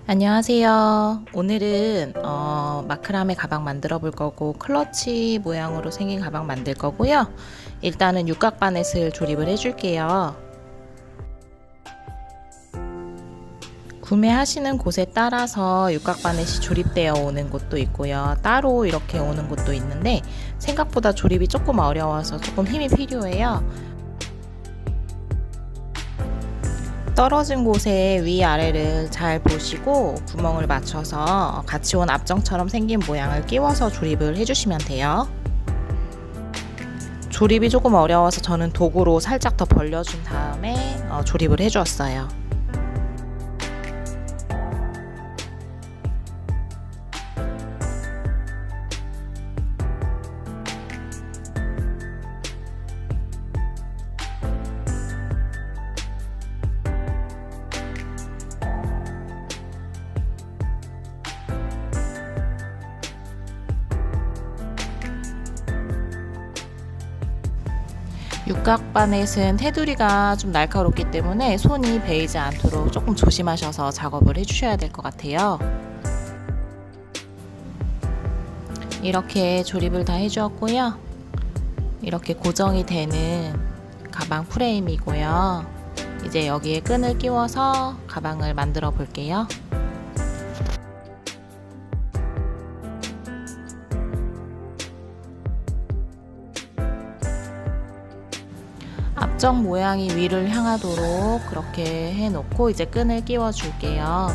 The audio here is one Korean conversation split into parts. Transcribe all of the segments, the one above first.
안녕하세요. 오늘은 마크라메 가방 만들어 볼 거고 클러치 모양으로 생긴 가방 만들 거고요. 일단은 육각 바넷을 조립을 해 줄게요. 구매하시는 곳에 따라서 육각 바넷이 조립되어 오는 곳도 있고요. 따로 이렇게 오는 곳도 있는데 생각보다 조립이 조금 어려워서 조금 힘이 필요해요. 떨어진 곳에 위아래를 잘 보시고 구멍을 맞춰서 같이 온 앞정처럼 생긴 모양을 끼워서 조립을 해주시면 돼요. 조립이 조금 어려워서 저는 도구로 살짝 더 벌려준 다음에 조립을 해주었어요. 육각 바넷은 테두리가 좀 날카롭기 때문에 손이 베이지 않도록 조금 조심하셔서 작업을 해주셔야 될 것 같아요. 이렇게 조립을 다 해주었고요. 이렇게 고정이 되는 가방 프레임이고요. 이제 여기에 끈을 끼워서 가방을 만들어 볼게요. 앞정 모양이 위를 향하도록 그렇게 해놓고 이제 끈을 끼워 줄게요.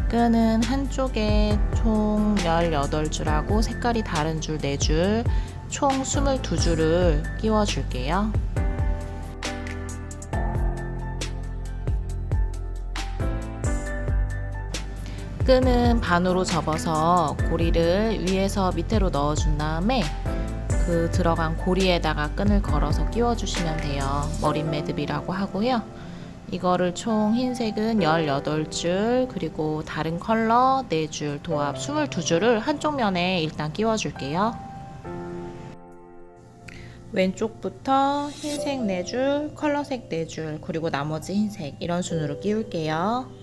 끈은 한쪽에 총 18줄하고 색깔이 다른 줄 4줄, 총 22줄을 끼워 줄게요. 끈은 반으로 접어서 고리를 위에서 밑으로 넣어 준 다음에 그 들어간 고리에다가 끈을 걸어서 끼워 주시면 돼요. 머린 매듭이라고 하고요. 이거를 총 흰색은 18줄, 그리고 다른 컬러 4줄, 도합 22줄을 한쪽 면에 일단 끼워 줄게요. 왼쪽부터 흰색 4줄, 컬러색 4줄, 그리고 나머지 흰색 이런 순으로 끼울게요.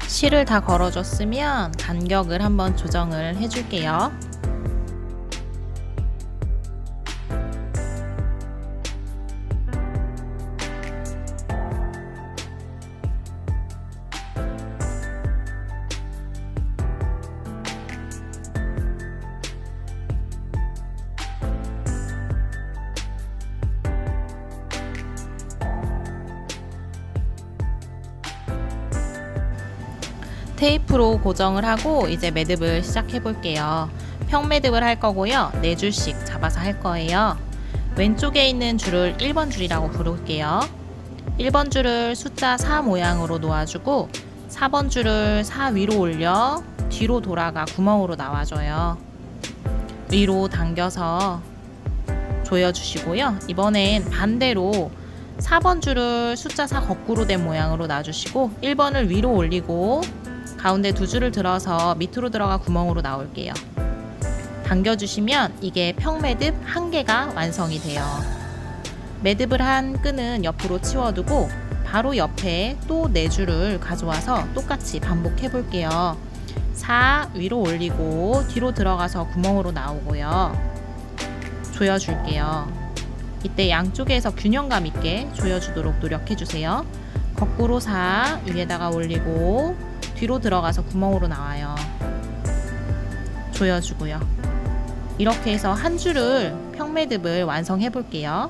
실을 다 걸어줬으면 간격을 한번 조정을 해줄게요. 테이프로 고정을 하고 이제 매듭을 시작해 볼게요. 평 매듭을 할 거고요. 4줄씩 잡아서 할 거예요. 왼쪽에 있는 줄을 1번 줄이라고 부를게요. 1번 줄을 숫자 4 모양으로 놓아주고 4번 줄을 4 위로 올려 뒤로 돌아가 구멍으로 나와줘요. 위로 당겨서 조여주시고요. 이번엔 반대로 4번 줄을 숫자 4 거꾸로 된 모양으로 놔주시고 1번을 위로 올리고 가운데 2줄을 들어서 밑으로 들어가 구멍으로 나올게요. 당겨주시면 이게 평매듭 1개가 완성이 돼요. 매듭을 한 끈은 옆으로 치워두고 바로 옆에 또 4줄을 가져와서 똑같이 반복해 볼게요. 4 위로 올리고 뒤로 들어가서 구멍으로 나오고요. 조여줄게요. 이때 양쪽에서 균형감 있게 조여주도록 노력해 주세요. 거꾸로 4 위에다가 올리고 뒤로 들어가서 구멍으로 나와요. 조여주고요. 이렇게 해서 한 줄을 평매듭을 완성해 볼게요.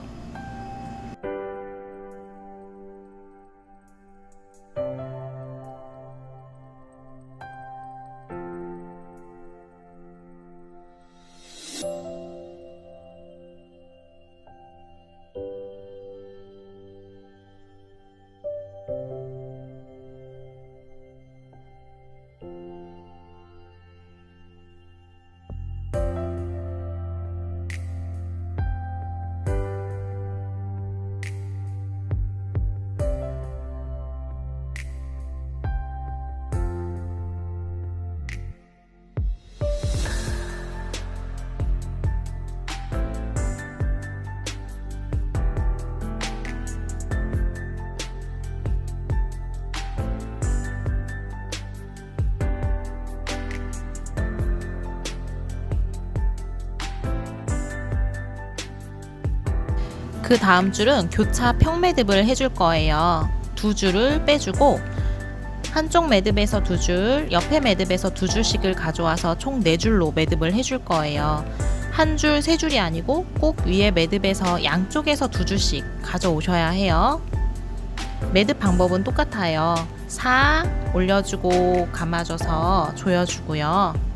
그 다음 줄은 교차 평매듭을 해줄 거예요. 2줄을 빼주고 한쪽 매듭에서 2줄, 옆에 매듭에서 2줄씩을 가져와서 총 4줄로 매듭을 해줄 거예요. 한 줄, 3줄이 아니고 꼭 위에 매듭에서 양쪽에서 2줄씩 가져오셔야 해요. 매듭 방법은 똑같아요. 4 올려주고 감아줘서 조여주고요.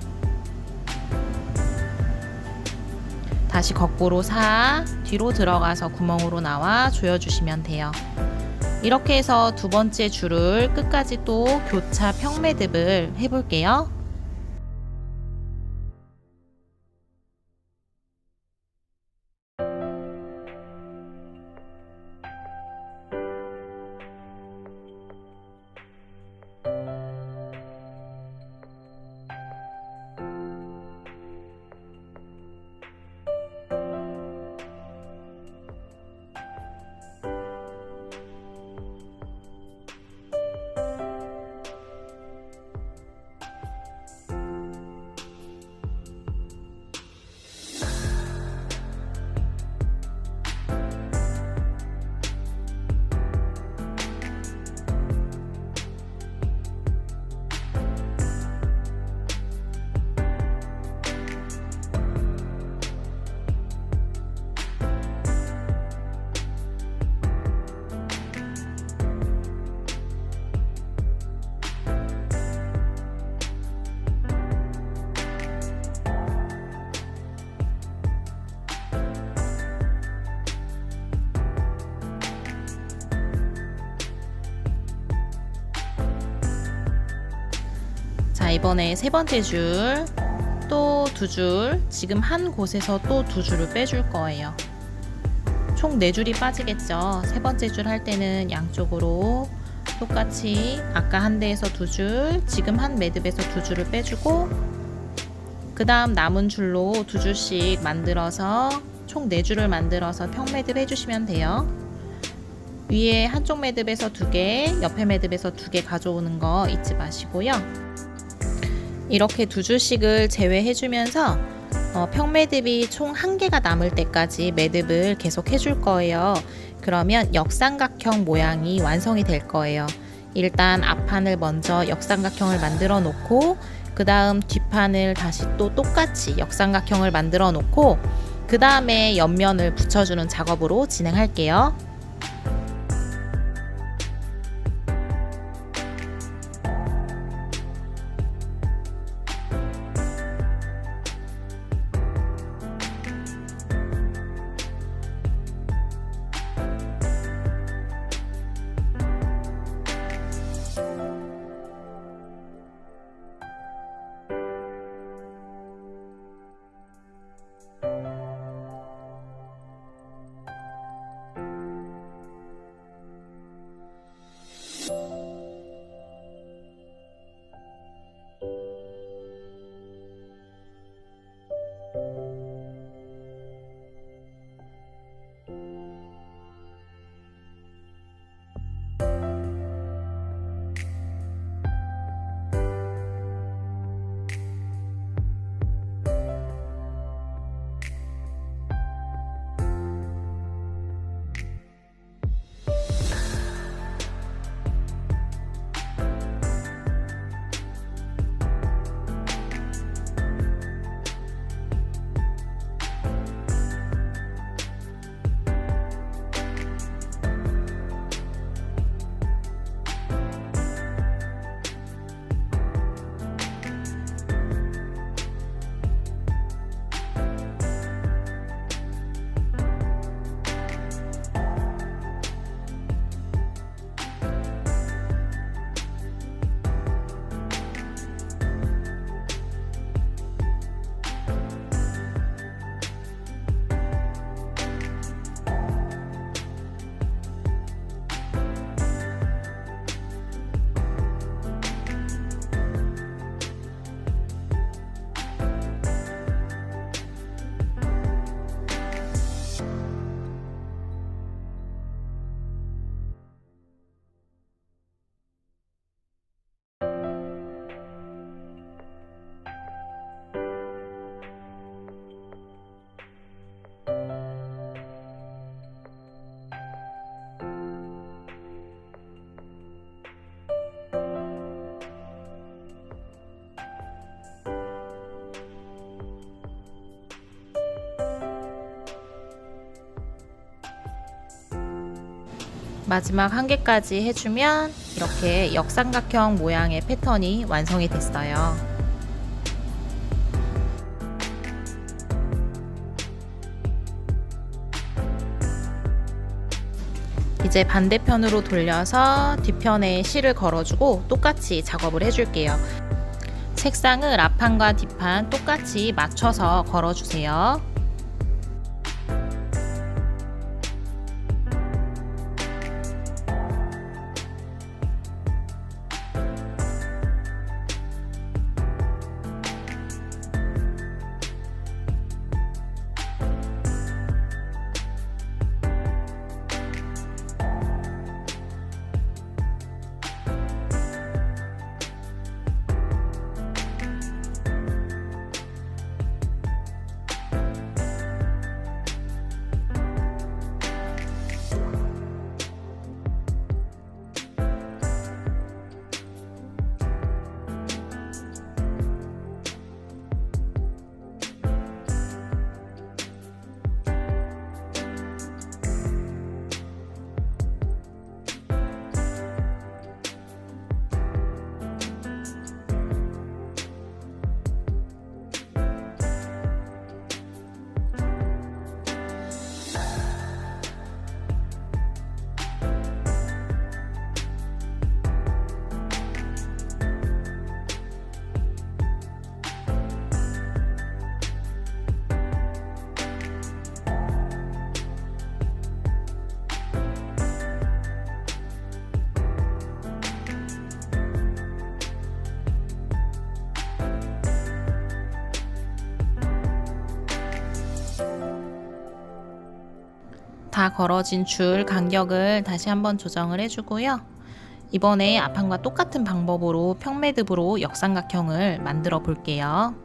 다시 거꾸로 4 뒤로 들어가서 구멍으로 나와 조여주시면 돼요. 이렇게 해서 2번째 줄을 끝까지 또 교차 평매듭을 해볼게요. 자, 이번에 3번째 줄, 또 2줄, 지금 한 곳에서 또 2줄을 빼줄 거예요. 총 4줄이 빠지겠죠. 3번째 줄 할 때는 양쪽으로 똑같이 아까 한 대에서 2줄, 지금 한 매듭에서 2줄을 빼주고 그 다음 남은 줄로 2줄씩 만들어서 총 4줄을 만들어서 평매듭 해주시면 돼요. 위에 한쪽 매듭에서 2개, 옆에 매듭에서 2개 가져오는 거 잊지 마시고요. 이렇게 2줄씩을 제외해주면서 평매듭이 총 1개가 남을 때까지 매듭을 계속 해줄 거예요. 그러면 역삼각형 모양이 완성이 될 거예요. 일단 앞판을 먼저 역삼각형을 만들어 놓고 그 다음 뒷판을 다시 또 똑같이 역삼각형을 만들어 놓고 그 다음에 옆면을 붙여주는 작업으로 진행할게요. 마지막 한 개까지 해주면 이렇게 역삼각형 모양의 패턴이 완성이 됐어요. 이제 반대편으로 돌려서 뒷편에 실을 걸어주고 똑같이 작업을 해줄게요. 색상을 앞판과 뒷판 똑같이 맞춰서 걸어주세요. 다 걸어진 줄 간격을 다시 한번 조정을 해주고요. 이번에 앞판과 똑같은 방법으로 평매듭으로 역삼각형을 만들어 볼게요.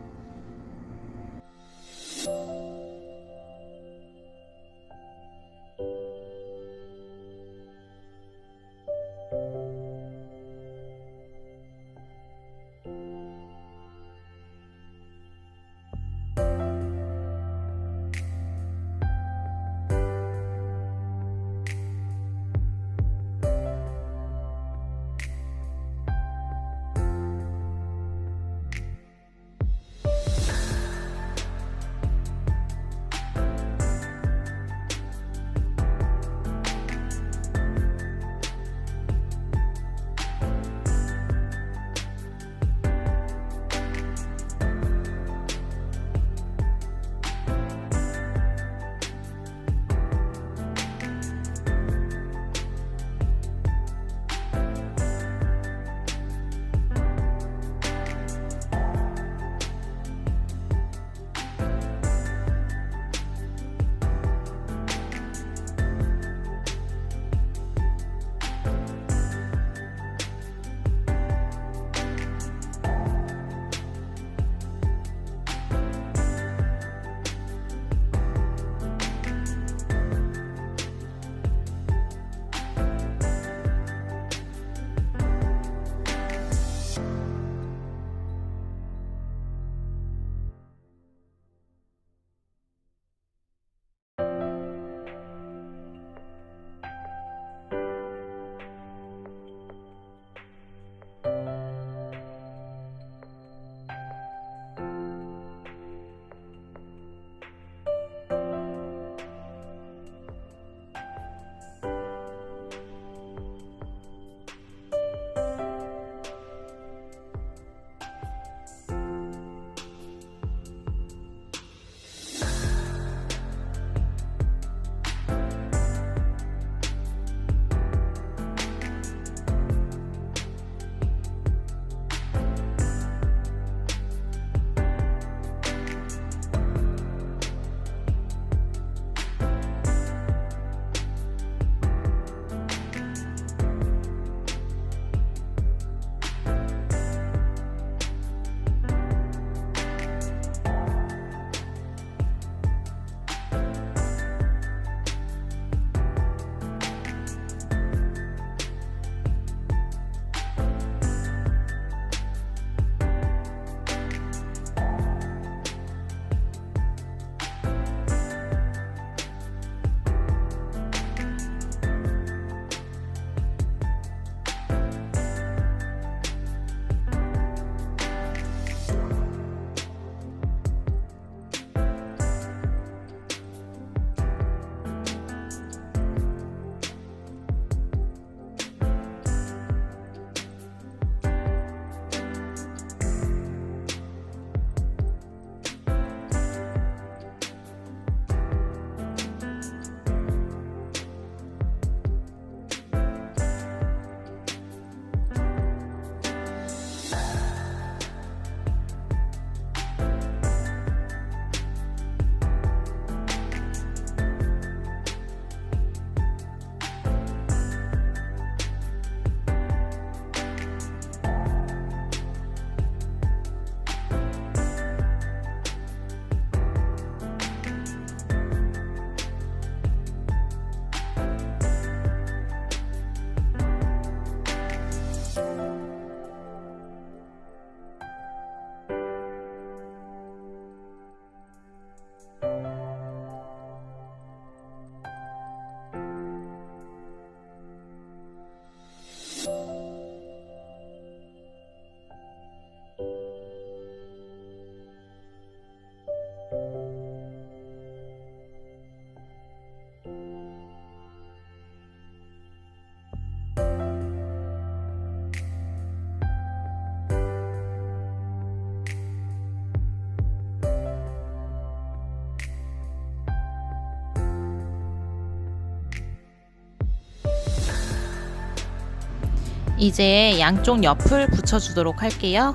이제 양쪽 옆을 붙여주도록 할게요.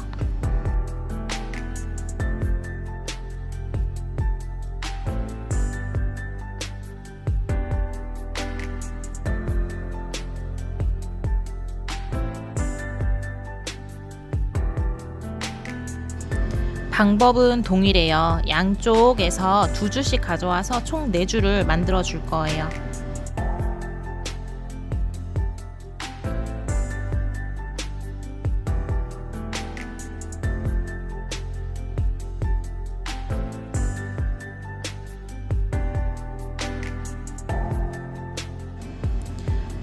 방법은 동일해요. 양쪽에서 2줄씩 가져와서 총 4줄을 만들어 줄 거예요.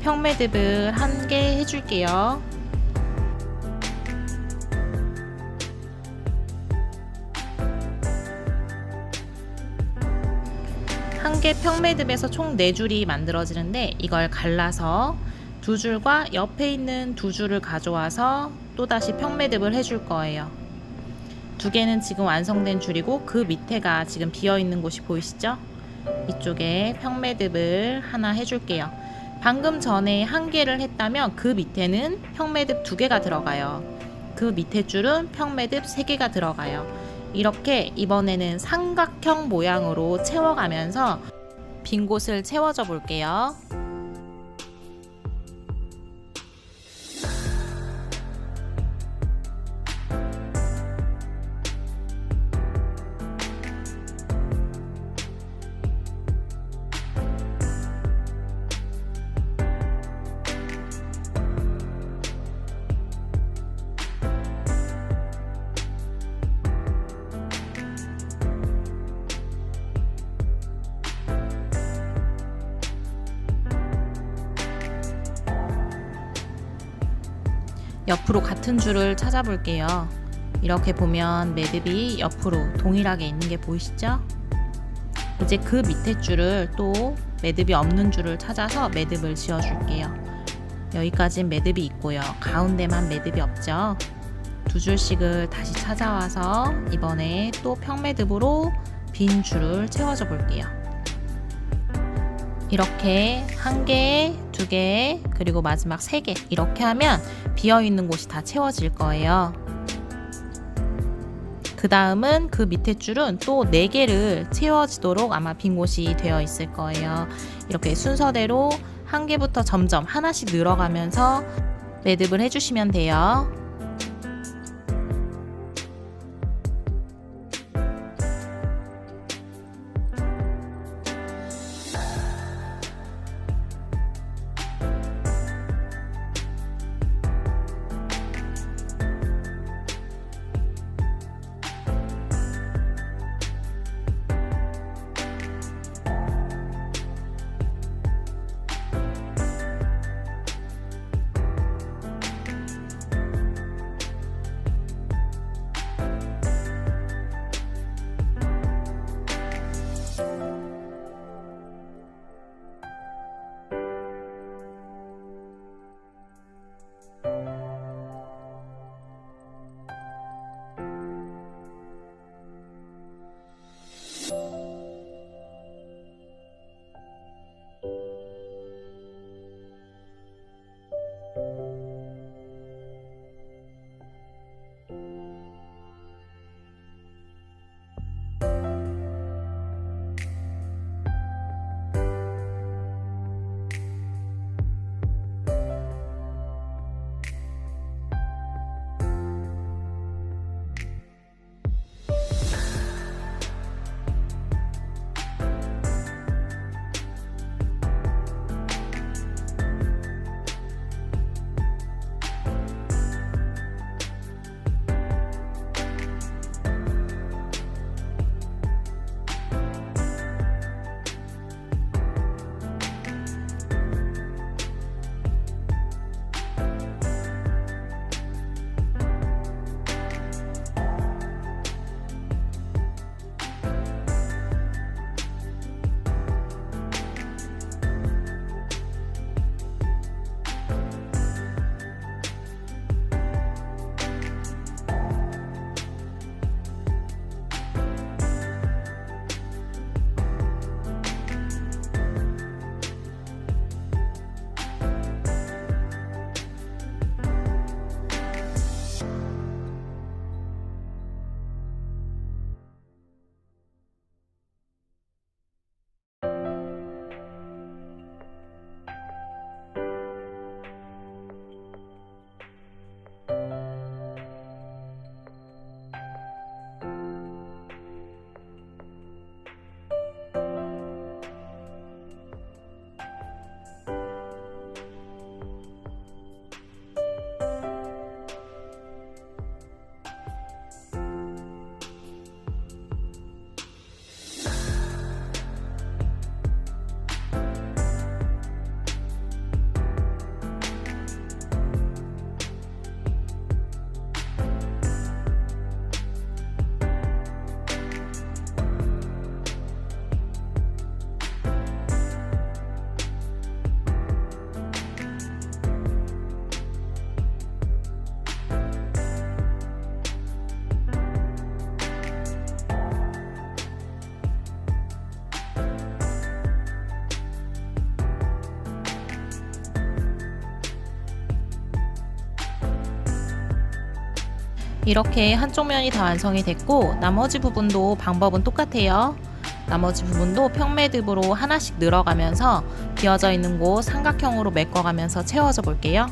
평매듭을 1개 해줄게요. 한 개 평매듭에서 총 4줄이 만들어지는데 이걸 갈라서 2줄과 옆에 있는 2줄을 가져와서 또다시 평매듭을 해줄 거예요. 2개는 지금 완성된 줄이고 그 밑에가 지금 비어있는 곳이 보이시죠? 이쪽에 평매듭을 하나 해줄게요. 방금 전에 1개를 했다면 그 밑에는 평매듭 2개가 들어가요. 그 밑에 줄은 평매듭 3개가 들어가요. 이렇게 이번에는 삼각형 모양으로 채워가면서 빈 곳을 채워줘 볼게요. 옆으로 같은 줄을 찾아볼게요. 이렇게 보면 매듭이 옆으로 동일하게 있는 게 보이시죠? 이제 그 밑에 줄을 또 매듭이 없는 줄을 찾아서 매듭을 지어 줄게요. 여기까지는 매듭이 있고요. 가운데만 매듭이 없죠? 2줄씩을 다시 찾아와서 이번에 또 평매듭으로 빈 줄을 채워줘 볼게요. 이렇게 1개, 2개, 그리고 마지막 3개 이렇게 하면 비어있는 곳이 다 채워질 거예요. 그 다음은 그 밑에 줄은 또 4개를 채워지도록 아마 빈 곳이 되어 있을 거예요. 이렇게 순서대로 1개부터 점점 하나씩 늘어가면서 매듭을 해주시면 돼요. 이렇게 한쪽 면이 다 완성이 됐고 나머지 부분도 방법은 똑같아요. 나머지 부분도 평매듭으로 하나씩 늘어가면서 비어져 있는 곳 삼각형으로 메꿔가면서 채워져 볼게요.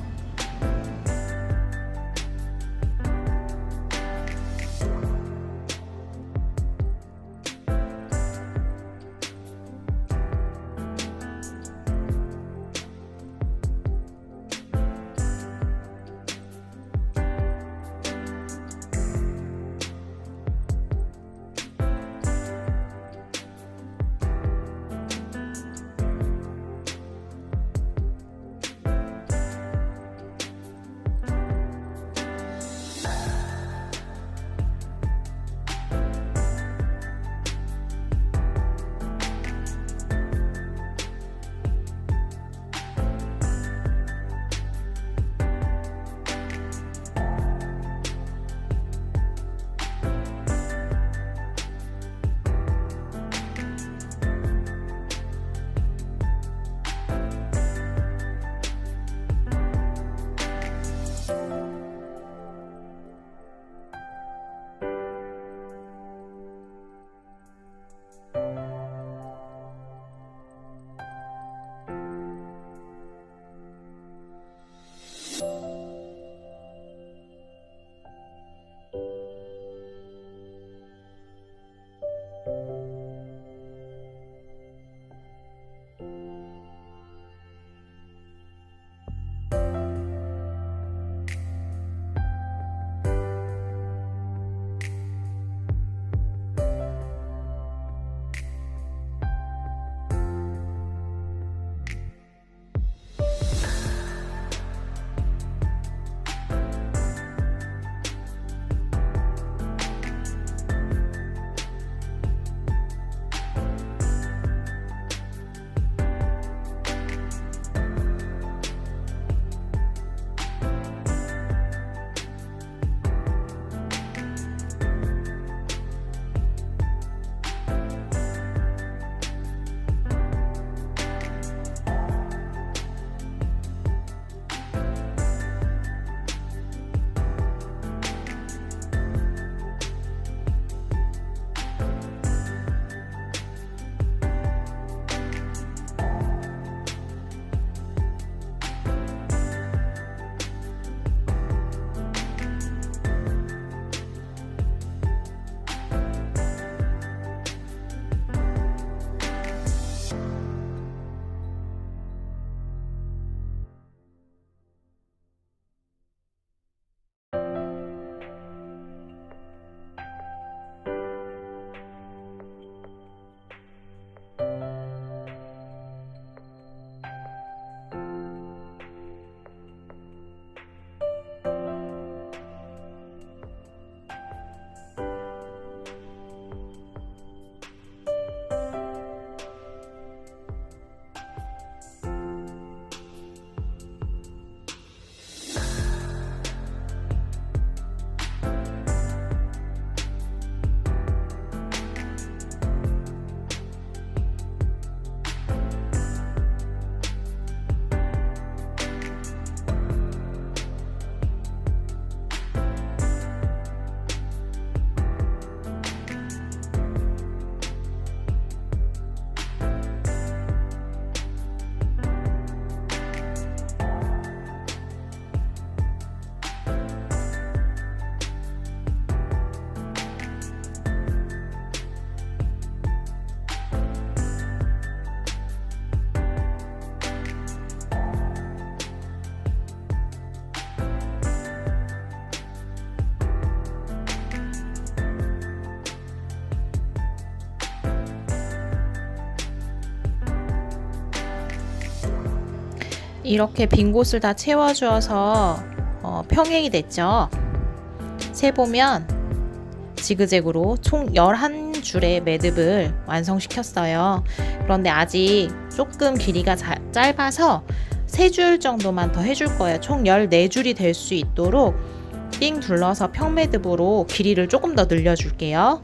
이렇게 빈 곳을 다 채워주어서 평행이 됐죠. 세보면 지그재그로 총 11줄의 매듭을 완성시켰어요. 그런데 아직 조금 길이가 짧아서 3줄 정도만 더 해줄 거예요. 총 14줄이 될 수 있도록 삥 둘러서 평매듭으로 길이를 조금 더 늘려줄게요.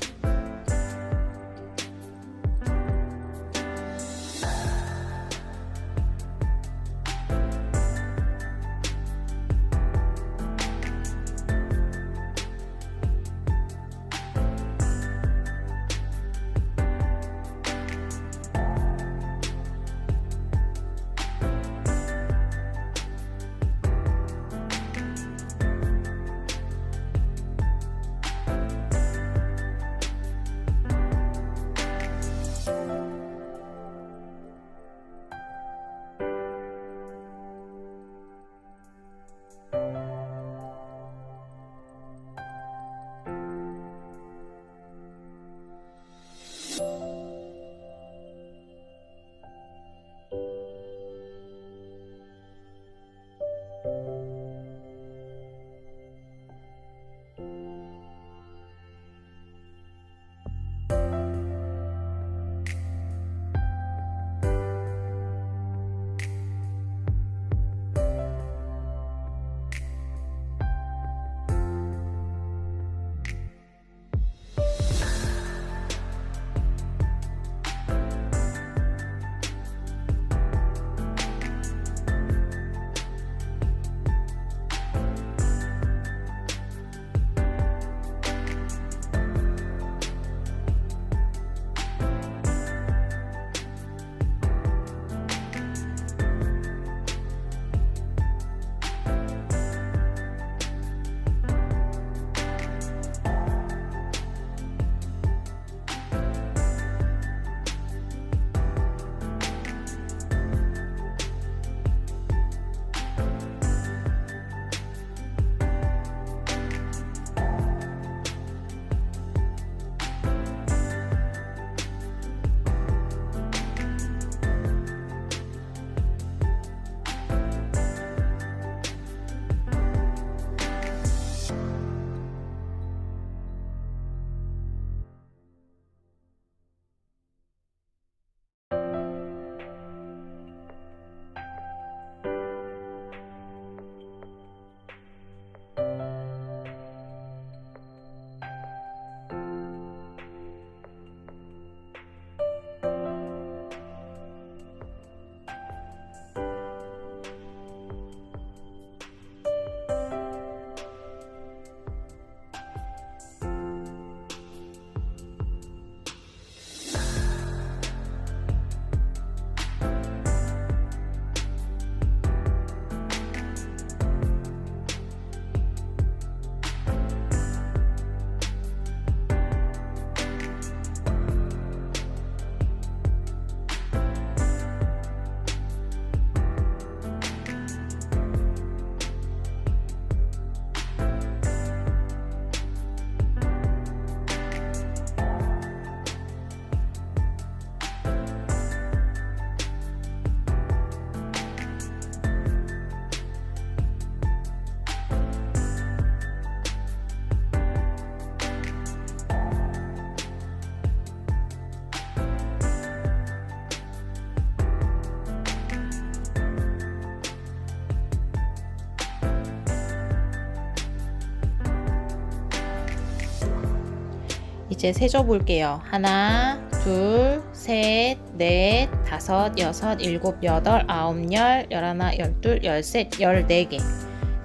이제 세줘 볼게요. 하나, 둘, 셋, 넷, 다섯, 여섯, 일곱, 여덟, 아홉, 열, 열하나, 열둘, 열셋, 14개.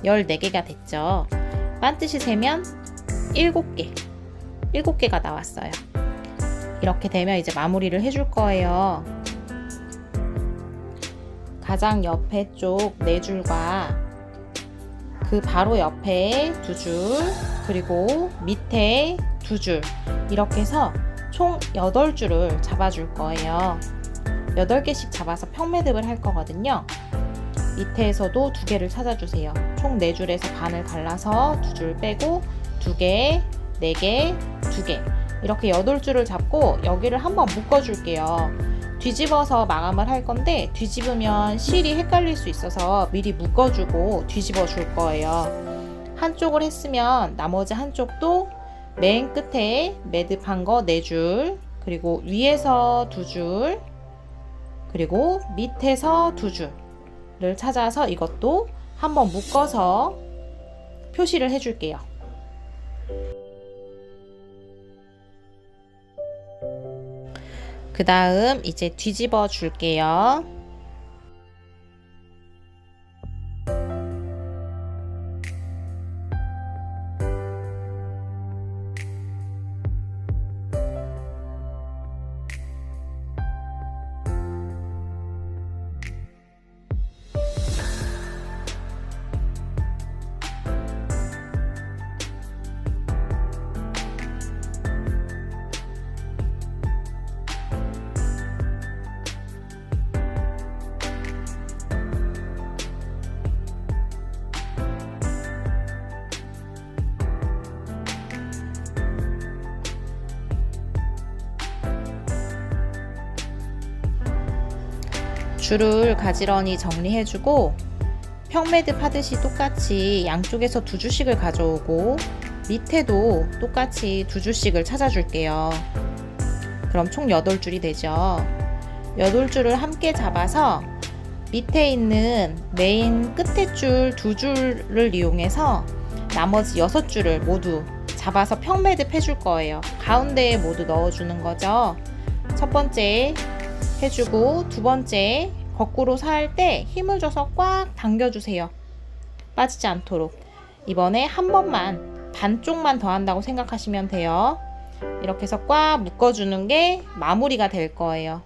14개가 됐죠. 반듯이 세면 7개. 7개가 나왔어요. 이렇게 되면 이제 마무리를 해줄 거예요. 가장 옆에 쪽 4줄과 그 바로 옆에 2줄, 그리고 밑에 2줄, 이렇게 해서 총 8줄을 잡아줄 거예요. 8개씩 잡아서 평매듭을 할 거거든요. 밑에에서도 2개를 찾아주세요. 총 4줄에서 반을 갈라서 2줄 빼고 2개, 4개, 2개, 이렇게 8줄을 잡고 여기를 한번 묶어줄게요. 뒤집어서 마감을 할 건데 뒤집으면 실이 헷갈릴 수 있어서 미리 묶어주고 뒤집어 줄 거예요. 한쪽을 했으면 나머지 한쪽도 맨 끝에 매듭한 거 4줄, 그리고 위에서 2줄, 그리고 밑에서 2줄을 찾아서 이것도 한번 묶어서 표시를 해줄게요. 그 다음 이제 뒤집어 줄게요. 줄을 가지런히 정리해주고 평매듭 하듯이 똑같이 양쪽에서 2줄씩을 가져오고 밑에도 똑같이 2줄씩을 찾아줄게요. 그럼 총 8줄이 되죠. 8줄을 함께 잡아서 밑에 있는 메인 끝에 줄 2줄을 이용해서 나머지 6줄을 모두 잡아서 평매듭 해줄 거예요. 가운데에 모두 넣어주는 거죠. 첫 번째 해주고 두 번째 거꾸로 살 때 힘을 줘서 꽉 당겨주세요. 빠지지 않도록. 이번에 한 번만 반쪽만 더 한다고 생각하시면 돼요. 이렇게 해서 꽉 묶어주는 게 마무리가 될 거예요.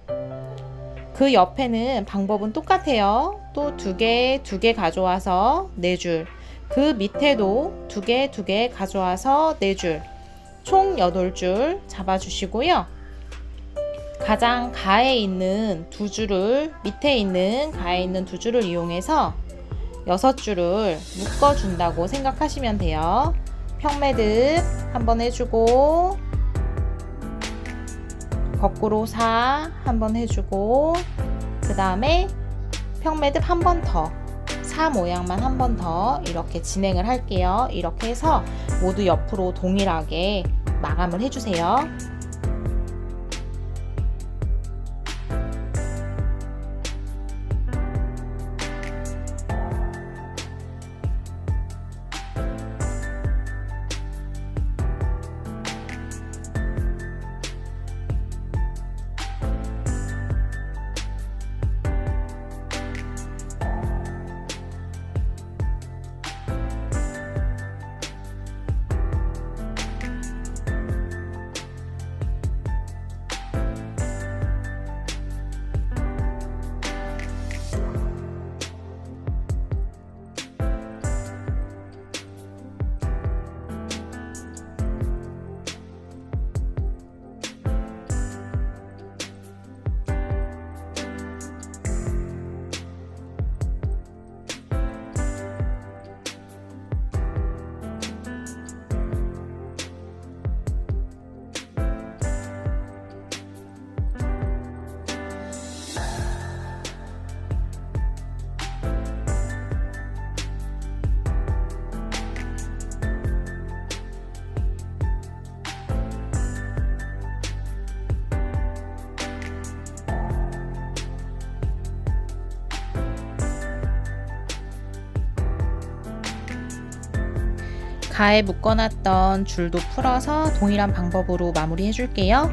그 옆에는 방법은 똑같아요. 또 2개 가져와서 4줄, 그 밑에도 2개 가져와서 4줄, 총 8줄 잡아주시고요. 가장 가에 있는 2줄을, 밑에 있는 가에 있는 2줄을 이용해서 6줄을 묶어준다고 생각하시면 돼요. 평매듭 한번 해주고 거꾸로 4 한번 해주고 그 다음에 평매듭 한 번 더, 4 모양만 한 번 더 이렇게 진행을 할게요. 이렇게 해서 모두 옆으로 동일하게 마감을 해주세요. 가에 묶어놨던 줄도 풀어서 동일한 방법으로 마무리 해줄게요.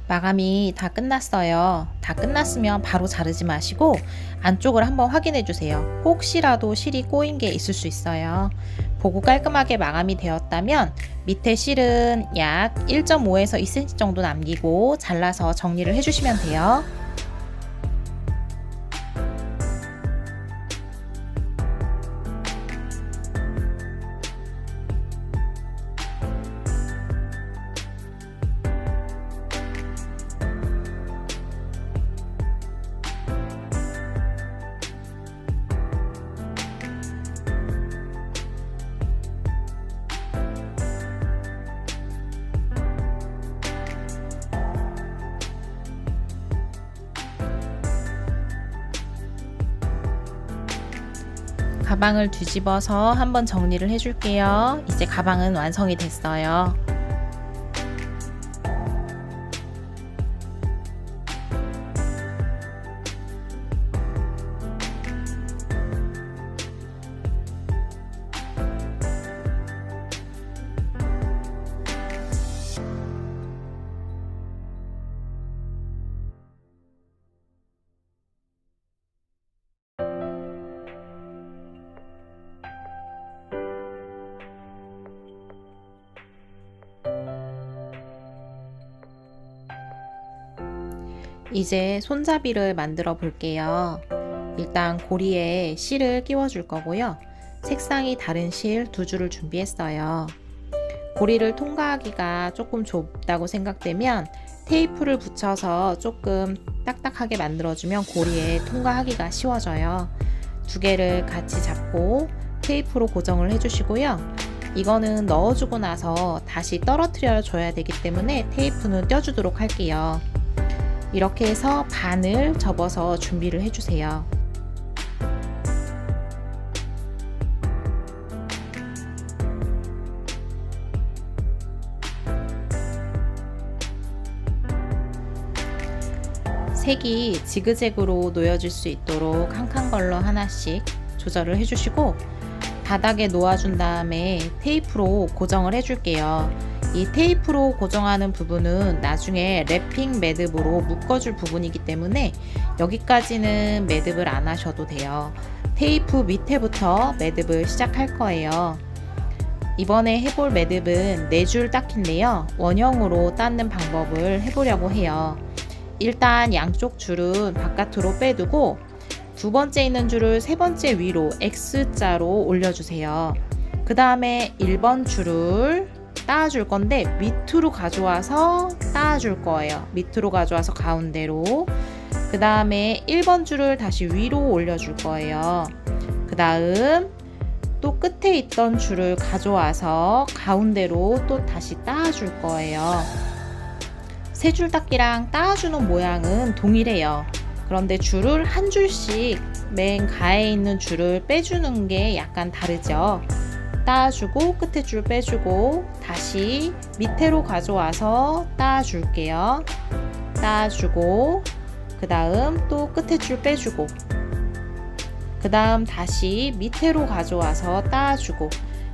마감이 다 끝났어요. 다 끝났으면 바로 자르지 마시고 안쪽을 한번 확인해 주세요. 혹시라도 실이 꼬인 게 있을 수 있어요. 보고 깔끔하게 마감이 되었다면 밑에 실은 약 1.5에서 2cm 정도 남기고 잘라서 정리를 해주시면 돼요. 가방을 뒤집어서 한번 정리를 해줄게요. 이제 가방은 완성이 됐어요. 이제 손잡이를 만들어 볼게요. 일단 고리에 실을 끼워 줄 거고요. 색상이 다른 실 두 줄을 준비했어요. 고리를 통과하기가 조금 좁다고 생각되면 테이프를 붙여서 조금 딱딱하게 만들어주면 고리에 통과하기가 쉬워져요. 두 개를 같이 잡고 테이프로 고정을 해주시고요. 이거는 넣어주고 나서 다시 떨어뜨려 줘야 되기 때문에 테이프는 떼어주도록 할게요. 이렇게 해서 반을 접어서 준비를 해주세요. 색이 지그재그로 놓여질 수 있도록 한 칸 걸러 하나씩 조절을 해주시고 바닥에 놓아준 다음에 테이프로 고정을 해줄게요. 이 테이프로 고정하는 부분은 나중에 랩핑 매듭으로 묶어줄 부분이기 때문에 여기까지는 매듭을 안 하셔도 돼요. 테이프 밑에부터 매듭을 시작할 거예요. 이번에 해볼 매듭은 4줄 닦기인데요. 원형으로 닦는 방법을 해보려고 해요. 일단 양쪽 줄은 바깥으로 빼두고 두 번째 있는 줄을 세 번째 위로 X자로 올려주세요. 그 다음에 1번 줄을 따줄 건데 밑으로 가져와서 따줄 거예요. 밑으로 가져와서 가운데로. 그 다음에 1번 줄을 다시 위로 올려줄 거예요. 그 다음 또 끝에 있던 줄을 가져와서 가운데로 또 다시 따줄 거예요. 세 줄 닦기랑 따주는 모양은 동일해요. 그런데 줄을 한 줄씩 맨 가에 있는 줄을 빼주는 게 약간 다르죠. 따주고 끝에 줄 빼주고 다시 밑으로 가져와서 따줄게요. 따주고 그 다음 또 끝에 줄 빼주고 그 다음 다시 밑으로 가져와서 따주고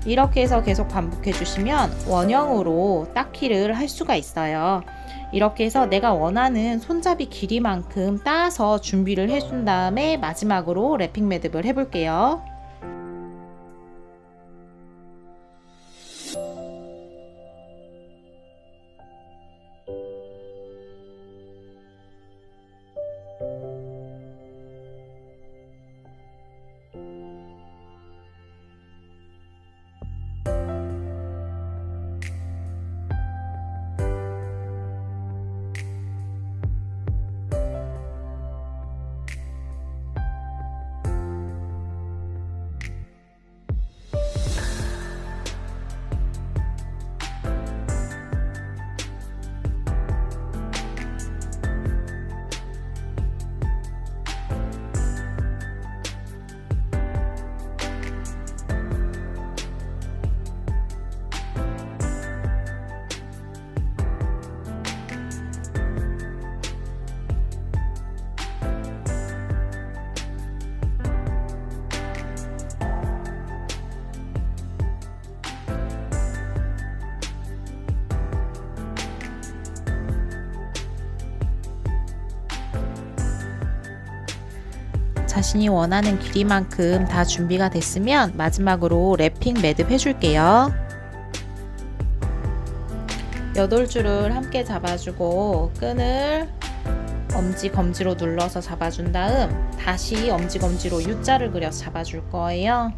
이렇게 해서 계속 반복해 주시면 원형으로 닦기를 할 수가 있어요. 이렇게 해서 내가 원하는 손잡이 길이만큼 따서 준비를 해준 다음에 마지막으로 랩핑 매듭을 해볼게요. 자신이 원하는 길이만큼 다 준비가 됐으면 마지막으로 랩핑 매듭 해줄게요. 8줄을 함께 잡아주고 끈을 엄지 검지로 눌러서 잡아준 다음 다시 엄지 검지로 U자를 그려서 잡아줄 거예요.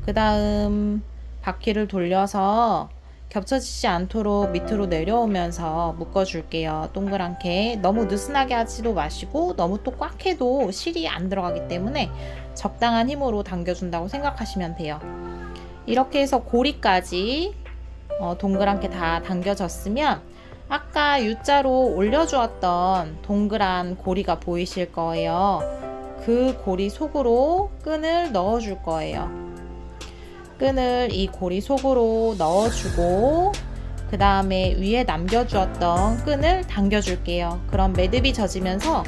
그 다음 바퀴를 돌려서 겹쳐지지 않도록 밑으로 내려오면서 묶어줄게요. 동그랗게 너무 느슨하게 하지도 마시고 너무 또 꽉 해도 실이 안 들어가기 때문에 적당한 힘으로 당겨준다고 생각하시면 돼요. 이렇게 해서 고리까지 동그랗게 다 당겨졌으면 아까 U자로 올려주었던 동그란 고리가 보이실 거예요. 그 고리 속으로 끈을 넣어줄 거예요. 끈을 이 고리 속으로 넣어주고 그 다음에 위에 남겨주었던 끈을 당겨줄게요. 그럼 매듭이 젖으면서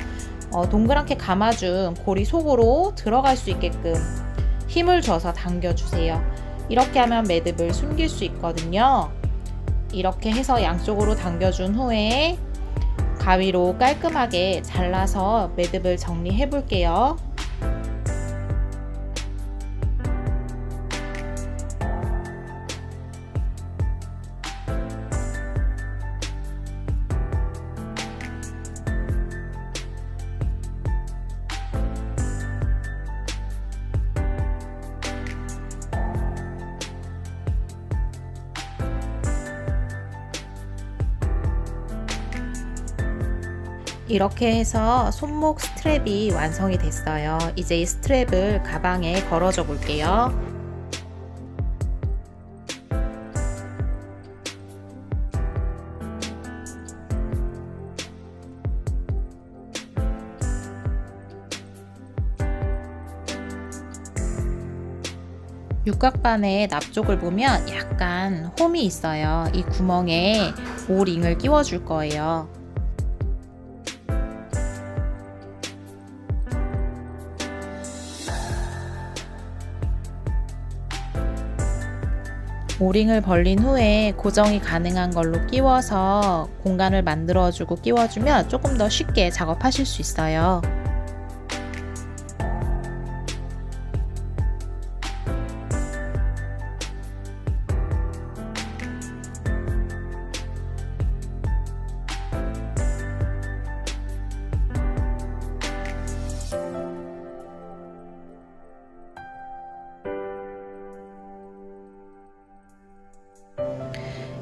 동그랗게 감아준 고리 속으로 들어갈 수 있게끔 힘을 줘서 당겨주세요. 이렇게 하면 매듭을 숨길 수 있거든요. 이렇게 해서 양쪽으로 당겨준 후에 가위로 깔끔하게 잘라서 매듭을 정리해 볼게요. 이렇게 해서 손목 스트랩이 완성이 됐어요. 이제 이 스트랩을 가방에 걸어줘 볼게요. 육각반의 납쪽을 보면 약간 홈이 있어요. 이 구멍에 오링을 끼워 줄 거예요. 오링을 벌린 후에 고정이 가능한 걸로 끼워서 공간을 만들어주고 끼워주면 조금 더 쉽게 작업하실 수 있어요.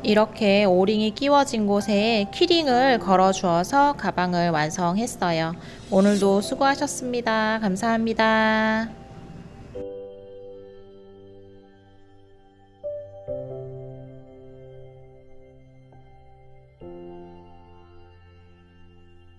이렇게 오링이 끼워진 곳에 키링을 걸어 주어서 가방을 완성했어요. 오늘도 수고하셨습니다. 감사합니다.